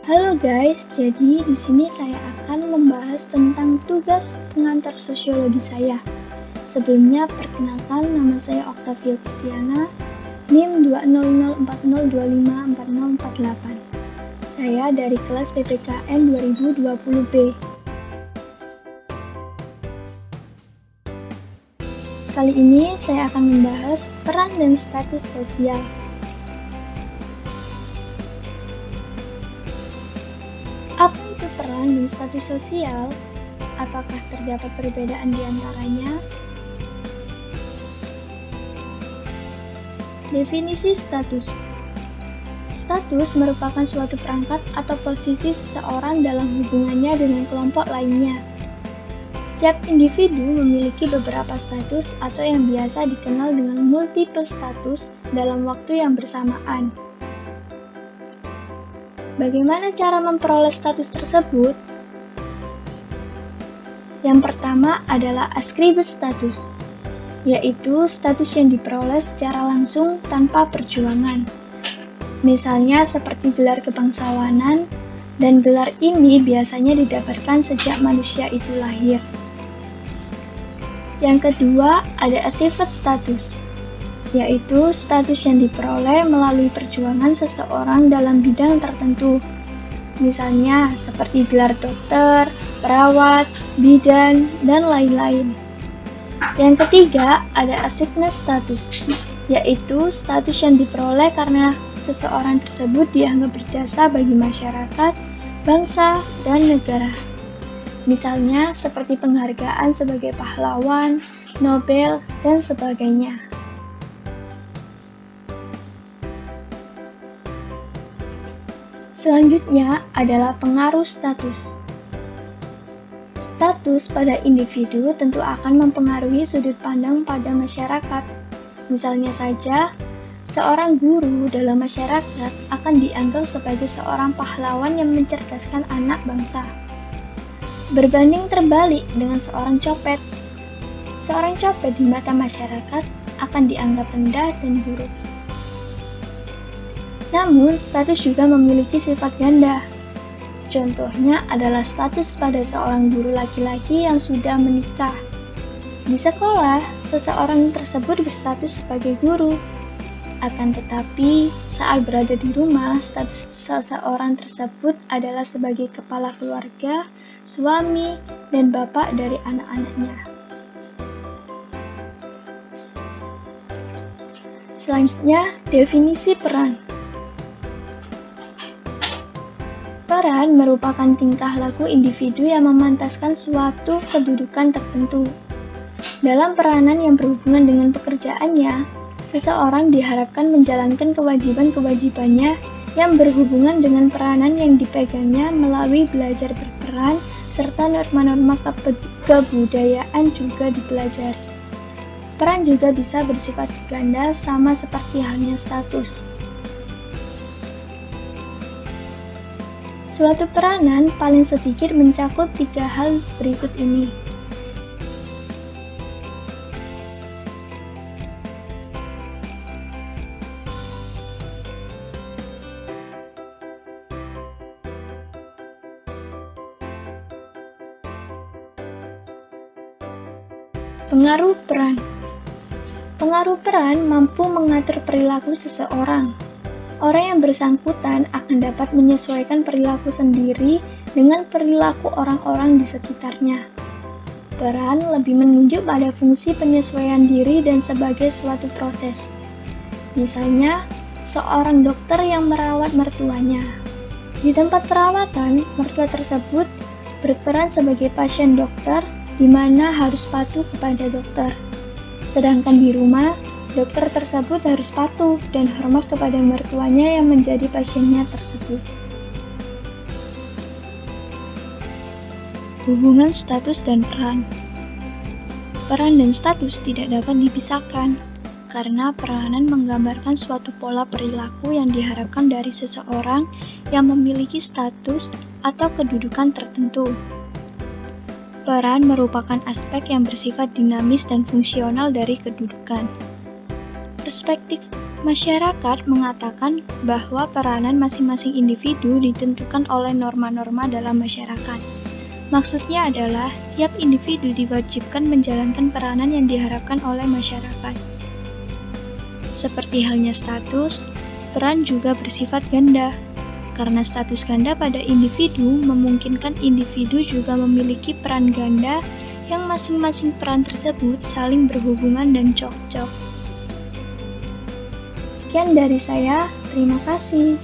Halo guys, jadi di sini saya akan membahas tentang tugas pengantar sosiologi saya. Sebelumnya perkenalkan, nama saya Octavia Gustiana, NIM 20040254048. Saya dari kelas PPKN 2020B. Kali ini saya akan membahas peran dan status sosial. Apa itu peran dan status sosial? Apakah terdapat perbedaan di antaranya? Definisi status. Status merupakan suatu perangkat atau posisi seseorang dalam hubungannya dengan kelompok lainnya. Setiap individu memiliki beberapa status atau yang biasa dikenal dengan multiple status dalam waktu yang bersamaan. Bagaimana cara memperoleh status tersebut? Yang pertama adalah askribus status, yaitu status yang diperoleh secara langsung tanpa perjuangan. Misalnya seperti gelar kebangsawanan, dan gelar ini biasanya didapatkan sejak manusia itu lahir. Yang kedua ada achieved status, yaitu status yang diperoleh melalui perjuangan seseorang dalam bidang tertentu. Misalnya seperti gelar dokter, perawat, bidan, dan lain-lain. Yang ketiga ada assigned status, yaitu status yang diperoleh karena seseorang tersebut dianggap berjasa bagi masyarakat, bangsa, dan negara. Misalnya seperti penghargaan sebagai pahlawan, Nobel, dan sebagainya. Selanjutnya adalah pengaruh status. Status pada individu tentu akan mempengaruhi sudut pandang pada masyarakat. Misalnya saja, seorang guru dalam masyarakat akan dianggap sebagai seorang pahlawan yang mencerdaskan anak bangsa. Berbanding terbalik dengan seorang copet. Seorang copet di mata masyarakat akan dianggap rendah dan buruk. Namun, status juga memiliki sifat ganda. Contohnya adalah status pada seorang guru laki-laki yang sudah menikah. Di sekolah, seseorang tersebut berstatus sebagai guru. Akan tetapi, saat berada di rumah, status seseorang tersebut adalah sebagai kepala keluarga, suami, dan bapak dari anak-anaknya. Selanjutnya, definisi peran. Peran merupakan tingkah laku individu yang memantaskan suatu kedudukan tertentu. Dalam peranan yang berhubungan dengan pekerjaannya, seseorang diharapkan menjalankan kewajiban-kewajibannya yang berhubungan dengan peranan yang dipegangnya melalui belajar berperan, serta norma-norma kebudayaan juga dipelajari. Peran juga bisa bersifat ganda sama seperti halnya status. Suatu peranan paling sedikit mencakup 3 hal berikut ini. Pengaruh peran. Pengaruh peran mampu mengatur perilaku seseorang. Orang yang bersangkutan akan dapat menyesuaikan perilaku sendiri dengan perilaku orang-orang di sekitarnya. Peran lebih menunjuk pada fungsi penyesuaian diri dan sebagai suatu proses. Misalnya, seorang dokter yang merawat mertuanya. Di tempat perawatan, mertua tersebut berperan sebagai pasien dokter, di mana harus patuh kepada dokter. Sedangkan di rumah, dokter tersebut harus patuh dan hormat kepada mertuanya yang menjadi pasiennya tersebut. Hubungan status dan peran. Peran dan status tidak dapat dipisahkan, karena peranan menggambarkan suatu pola perilaku yang diharapkan dari seseorang yang memiliki status atau kedudukan tertentu. Peran merupakan aspek yang bersifat dinamis dan fungsional dari kedudukan. Perspektif Masyarakat mengatakan bahwa peranan masing-masing individu ditentukan oleh norma-norma dalam masyarakat. Maksudnya adalah tiap individu diwajibkan menjalankan peranan yang diharapkan oleh masyarakat. Seperti halnya status, peran juga bersifat ganda. Karena status ganda pada individu memungkinkan individu juga memiliki peran ganda yang masing-masing peran tersebut saling berhubungan dan cocok. Sekian dari saya, terima kasih.